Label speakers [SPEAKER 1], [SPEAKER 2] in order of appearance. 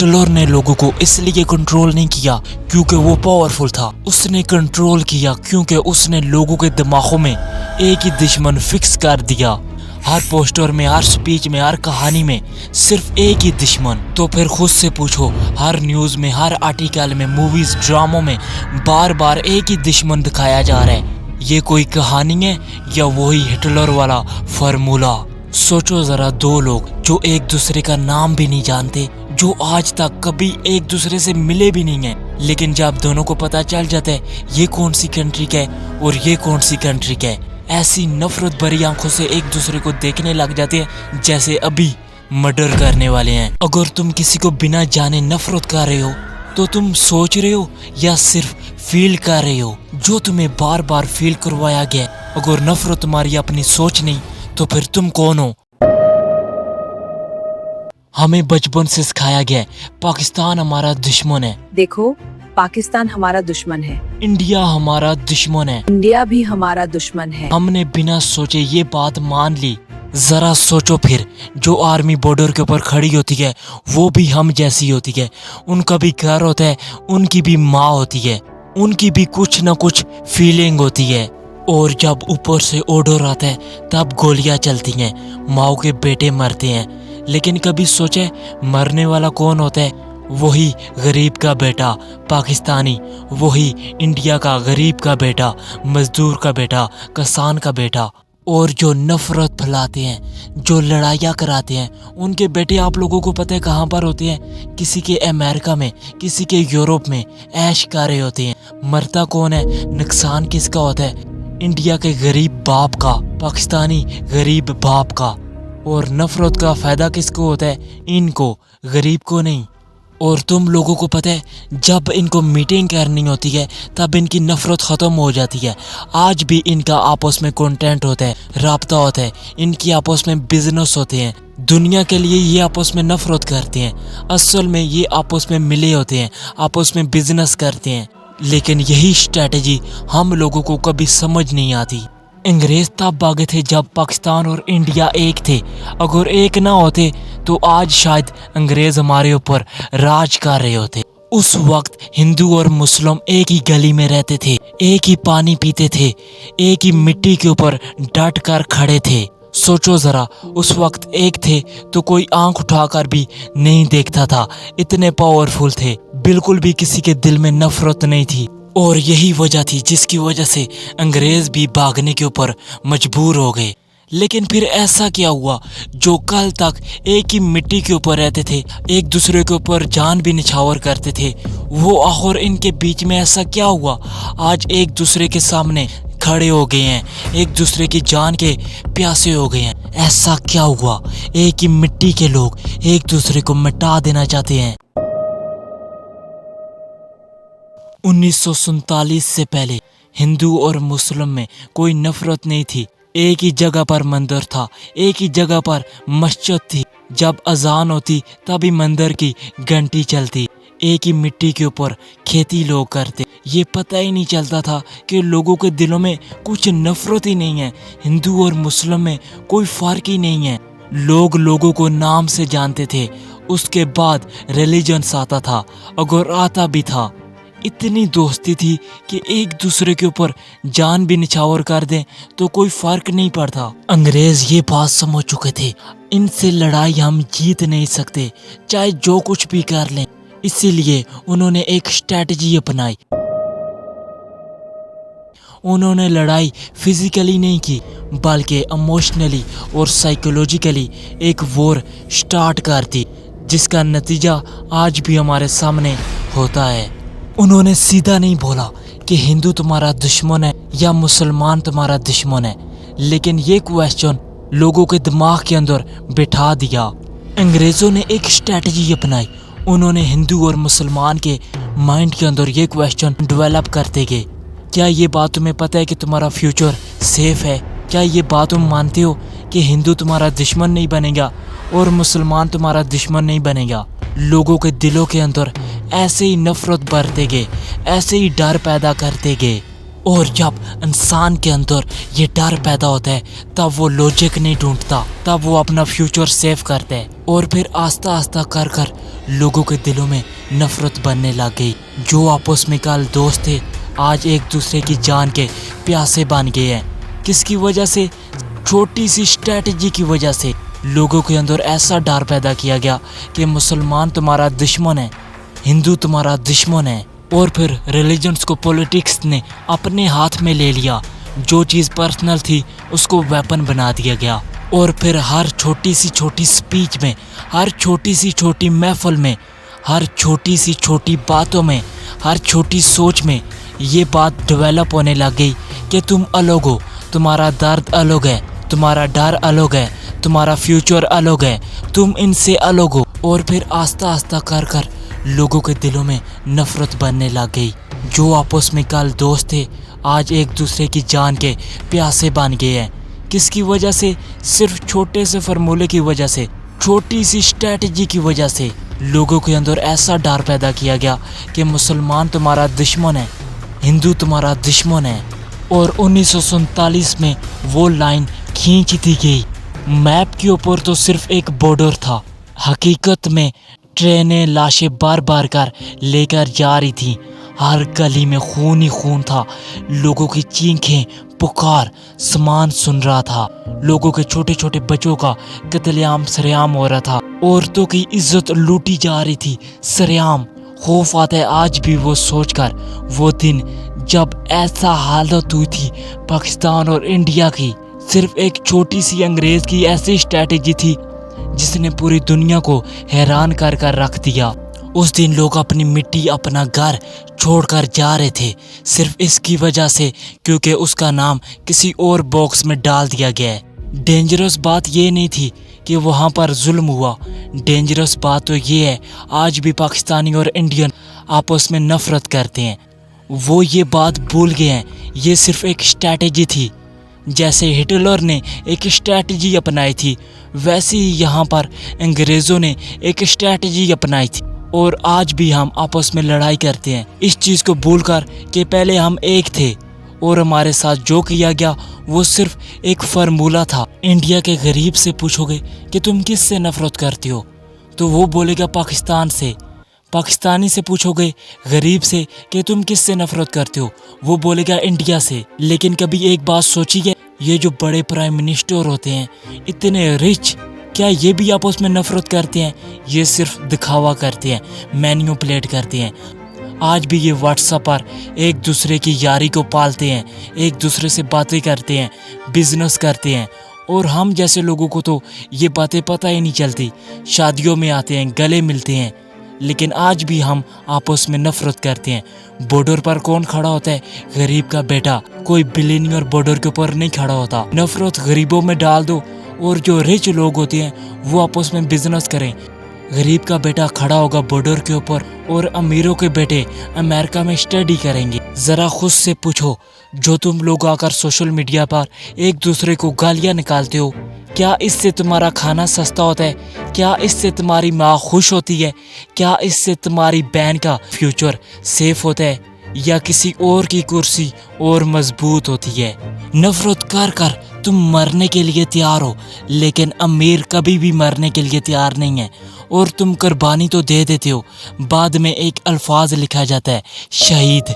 [SPEAKER 1] Hitler ने लोगों को इसलिए कंट्रोल नहीं किया क्योंकि वो पावरफुल था, उसने कंट्रोल किया क्योंकि उसने लोगों के दिमागों में एक ही दुश्मन फिक्स कर दिया। हर पोस्टर में, हर स्पीच में, हर कहानी में सिर्फ एक ही दुश्मन। तो फिर खुद से पूछो, हर न्यूज़ में, हर आर्टिकल में, मूवीज, ड्रामों में बार बार एक ही दुश्मन दिखाया जा रहा है। ये कोई कहानी है या वही हिटलर वाला फार्मूला? सोचो जरा, दो लोग जो एक दूसरे का नाम भी नहीं जानते, जो आज तक कभी एक दूसरे से मिले भी नहीं है, लेकिन जब दोनों को पता चल जाता है ये कौन सी कंट्री का है और ये कौन सी कंट्री का है, ऐसी नफरत भरी आंखों से एक दूसरे को देखने लग जाते हैं जैसे अभी मर्डर करने वाले हैं। अगर तुम किसी को बिना जाने नफरत कर रहे हो तो तुम सोच रहे हो या सिर्फ फील कर रहे हो जो तुम्हें बार बार फील करवाया गया? अगर नफरत तुम्हारी अपनी सोच नहीं तो फिर तुम कौन हो? हमें बचपन से सिखाया गया है पाकिस्तान हमारा दुश्मन है।
[SPEAKER 2] देखो, पाकिस्तान हमारा दुश्मन है,
[SPEAKER 1] इंडिया हमारा दुश्मन है,
[SPEAKER 2] इंडिया भी हमारा दुश्मन है।
[SPEAKER 1] हमने बिना सोचे ये बात मान ली। जरा सोचो फिर, जो आर्मी बॉर्डर के ऊपर खड़ी होती है वो भी हम जैसी होती है, उनका भी घर होता है, उनकी भी माँ होती है, उनकी भी कुछ ना कुछ फीलिंग होती है। और जब ऊपर से ऑर्डर आता है तब गोलियां चलती हैं, माओ के बेटे मरते हैं। लेकिन कभी सोचे मरने वाला कौन होता है? वही गरीब का बेटा पाकिस्तानी, वही इंडिया का गरीब का बेटा, मजदूर का बेटा, किसान का बेटा। और जो नफरत फैलाते हैं, जो लड़ाइयाँ कराते हैं, उनके बेटे आप लोगों को पता है कहाँ पर होते हैं? किसी के अमेरिका में, किसी के यूरोप में ऐश कर रहे होते हैं। मरता कौन है? नुकसान किसका होता है? इंडिया के गरीब बाप का, पाकिस्तानी गरीब बाप का। और नफरत का फायदा किसको होता है? इनको, गरीब को नहीं। और तुम लोगों को पता है जब इनको मीटिंग करनी होती है तब इनकी नफरत ख़त्म हो जाती है। आज भी इनका आपस में कंटेंट होता है, राब्ता होता है, इनकी आपस में बिजनेस होते हैं। दुनिया के लिए ये आपस में नफरत करते हैं, असल में ये आपस में मिले होते हैं, आपस में बिजनेस करते हैं। लेकिन यही स्ट्रेटजी हम लोगों को कभी समझ नहीं आती। अंग्रेज तब भागे थे जब पाकिस्तान और इंडिया एक थे। अगर एक ना होते तो आज शायद अंग्रेज हमारे ऊपर राज कर रहे होते। उस वक्त हिंदू और मुस्लिम एक ही गली में रहते थे, एक ही पानी पीते थे, एक ही मिट्टी के ऊपर डट कर खड़े थे। सोचो जरा, उस वक्त एक थे तो कोई आंख उठाकर भी नहीं देखता था, इतने पावरफुल थे, बिल्कुल भी किसी के दिल में नफरत नहीं थी। और यही वजह थी जिसकी वजह से अंग्रेज भी भागने के ऊपर मजबूर हो गए। लेकिन फिर ऐसा क्या हुआ, जो कल तक एक ही मिट्टी के ऊपर रहते थे, एक दूसरे के ऊपर जान भी निछावर करते थे, वो आखिर इनके बीच में ऐसा क्या हुआ आज एक दूसरे के सामने खड़े हो गए हैं, एक दूसरे की जान के प्यासे हो गए हैं? ऐसा क्या हुआ? एक ही मिट्टी के लोग एक दूसरे को मिटा देना चाहते हैं। 1947 से पहले हिंदू और मुस्लिम में कोई नफरत नहीं थी। एक ही जगह पर मंदिर था, एक ही जगह पर मस्जिद थी। जब अजान होती तभी मंदिर की घंटी चलती। एक ही मिट्टी के ऊपर खेती लोग करते। ये पता ही नहीं चलता था कि लोगों के दिलों में कुछ नफरत ही नहीं है। हिंदू और मुस्लिम में कोई फर्क ही नहीं है। लोग लोगों को नाम से जानते थे, उसके बाद रिलीजन्स आता था, अगर आता भी था। इतनी दोस्ती थी कि एक दूसरे के ऊपर जान भी निछावर कर दें तो कोई फर्क नहीं पड़ता। अंग्रेज ये बात समझ चुके थे, इनसे लड़ाई हम जीत नहीं सकते, चाहे जो कुछ भी कर लें। इसीलिए उन्होंने एक स्ट्रेटजी अपनाई। उन्होंने लड़ाई फिजिकली नहीं की बल्कि इमोशनली और साइकोलॉजिकली एक वॉर स्टार्ट कर दी, जिसका नतीजा आज भी हमारे सामने होता है। उन्होंने सीधा नहीं बोला कि हिंदू तुम्हारा दुश्मन है या मुसलमान तुम्हारा दुश्मन है, लेकिन ये क्वेश्चन लोगों के दिमाग के अंदर बिठा दिया। अंग्रेज़ों ने एक स्ट्रेटजी अपनाई। उन्होंने हिंदू और मुसलमान के माइंड के अंदर ये क्वेश्चन डेवलप करते गए, क्या ये बात तुम्हें पता है कि तुम्हारा फ्यूचर सेफ है? क्या ये बात तुम मानते हो कि हिंदू तुम्हारा दुश्मन नहीं बनेगा और मुसलमान तुम्हारा दुश्मन नहीं बनेगा? लोगों के दिलों के अंदर ऐसे ही नफरत भरते गए, ऐसे ही डर पैदा करते गए। اور جب انسان کے اندر یہ ڈر پیدا ہوتا ہے تب وہ لوجک نہیں ڈھونڈتا, تب وہ اپنا فیوچر سیو کرتا ہے. اور پھر آہستہ آہستہ کر لوگوں کے دلوں میں نفرت بننے لگ گئی. جو آپس میں کل دوست تھے آج ایک دوسرے کی جان کے پیاسے بن گئے ہیں. کس کی وجہ سے؟ چھوٹی سی اسٹریٹجی کی وجہ سے. لوگوں کے اندر ایسا ڈر پیدا کیا گیا کہ مسلمان تمہارا دشمن ہے, ہندو تمہارا دشمن ہے. اور پھر ریلیجنس کو پولیٹکس نے اپنے ہاتھ میں لے لیا. جو چیز پرسنل تھی اس کو ویپن بنا دیا گیا. اور پھر ہر چھوٹی سی چھوٹی سپیچ میں, ہر چھوٹی سی چھوٹی محفل میں, ہر چھوٹی سی چھوٹی باتوں میں, ہر چھوٹی سوچ میں یہ بات ڈیولپ ہونے لگ گئی کہ تم الگ ہو, تمہارا درد الگ ہے, تمہارا ڈر الگ ہے, تمہارا فیوچر الگ ہے, تم ان سے الگ ہو. اور پھر آہستہ آہستہ کر لوگوں کے دلوں میں نفرت بننے لگ گئی. جو آپس میں کل دوست تھے آج ایک دوسرے کی جان کے پیاسے بن گئے ہیں. کس کی وجہ سے؟ صرف چھوٹے سے فرمولے کی وجہ سے, چھوٹی سی اسٹریٹجی کی وجہ سے. لوگوں کے اندر ایسا ڈر پیدا کیا گیا کہ مسلمان تمہارا دشمن ہے, ہندو تمہارا دشمن ہے. اور 1947 میں وہ لائن کھینچ دی گئی. میپ کے اوپر تو صرف ایک بارڈر تھا, حقیقت میں ٹرینیں لاشیں بار بار کر لے کر جا رہی تھیں. ہر گلی میں خون ہی خون تھا. لوگوں کی چیخیں, پکار, سامان سن رہا تھا. لوگوں کے چھوٹے چھوٹے بچوں کا قتل عام سرعام ہو رہا تھا. عورتوں کی عزت لوٹی جا رہی تھی سرعام. خوف آتا ہے آج بھی وہ سوچ کر, وہ دن جب ایسا حالت ہوئی تھی پاکستان اور انڈیا کی. صرف ایک چھوٹی سی انگریز کی ایسی اسٹریٹجی تھی جس نے پوری دنیا کو حیران کر رکھ دیا. اس دن لوگ اپنی مٹی, اپنا گھر چھوڑ کر جا رہے تھے صرف اس کی وجہ سے کیونکہ اس کا نام کسی اور باکس میں ڈال دیا گیا ہے. ڈینجرس بات یہ نہیں تھی کہ وہاں پر ظلم ہوا, ڈینجرس بات تو یہ ہے آج بھی پاکستانی اور انڈین آپس میں نفرت کرتے ہیں. وہ یہ بات بھول گئے ہیں یہ صرف ایک اسٹریٹجی تھی. جیسے ہٹلر نے ایک اسٹریٹجی اپنائی تھی ویسے ہی یہاں پر انگریزوں نے ایک اسٹریٹجی اپنائی تھی. اور آج بھی ہم آپس میں لڑائی کرتے ہیں اس چیز کو بھول کر کہ پہلے ہم ایک تھے اور ہمارے ساتھ جو کیا گیا وہ صرف ایک فارمولہ تھا. انڈیا کے غریب سے پوچھو گے کہ تم کس سے نفرت کرتے ہو تو وہ بولے گا پاکستان سے. پاکستانی سے پوچھو گے غریب سے کہ تم کس سے نفرت کرتے ہو وہ بولے گا انڈیا سے. لیکن کبھی ایک بات سوچی ہے, یہ جو بڑے پرائم منسٹر ہوتے ہیں اتنے رچ, کیا یہ بھی آپس میں نفرت کرتے ہیں؟ یہ صرف دکھاوا کرتے ہیں, مینیپولیٹ کرتے ہیں. آج بھی یہ واٹس ایپ پر ایک دوسرے کی یاری کو پالتے ہیں, ایک دوسرے سے باتیں کرتے ہیں, بزنس کرتے ہیں. اور ہم جیسے لوگوں کو تو یہ باتیں پتہ ہی نہیں چلتی. شادیوں میں آتے ہیں, گلے ملتے ہیں, لیکن آج بھی ہم آپس میں نفرت کرتے ہیں. بارڈر پر کون کھڑا ہوتا ہے؟ غریب کا بیٹا. کوئی بلینئر بارڈر کے اوپر نہیں کھڑا ہوتا. نفرت غریبوں میں ڈال دو اور جو رچ لوگ ہوتے ہیں وہ آپس میں بزنس کریں. غریب کا بیٹا کھڑا ہوگا بارڈر کے اوپر اور امیروں کے بیٹے امریکہ میں اسٹڈی کریں گے. ذرا خود سے پوچھو, جو تم لوگ آ کر سوشل میڈیا پر ایک دوسرے کو گالیاں نکالتے ہو, کیا اس سے تمہارا کھانا سستا ہوتا ہے؟ کیا اس سے تمہاری ماں خوش ہوتی ہے؟ کیا اس سے تمہاری بہن کا فیوچر سیف ہوتا ہے یا کسی اور کی کرسی اور مضبوط ہوتی ہے؟ نفرت کر تم مرنے کے لیے تیار ہو, لیکن امیر کبھی بھی مرنے کے لیے تیار نہیں ہے. اور تم قربانی تو دے دیتے ہو, بعد میں ایک الفاظ لکھا جاتا ہے, شہید.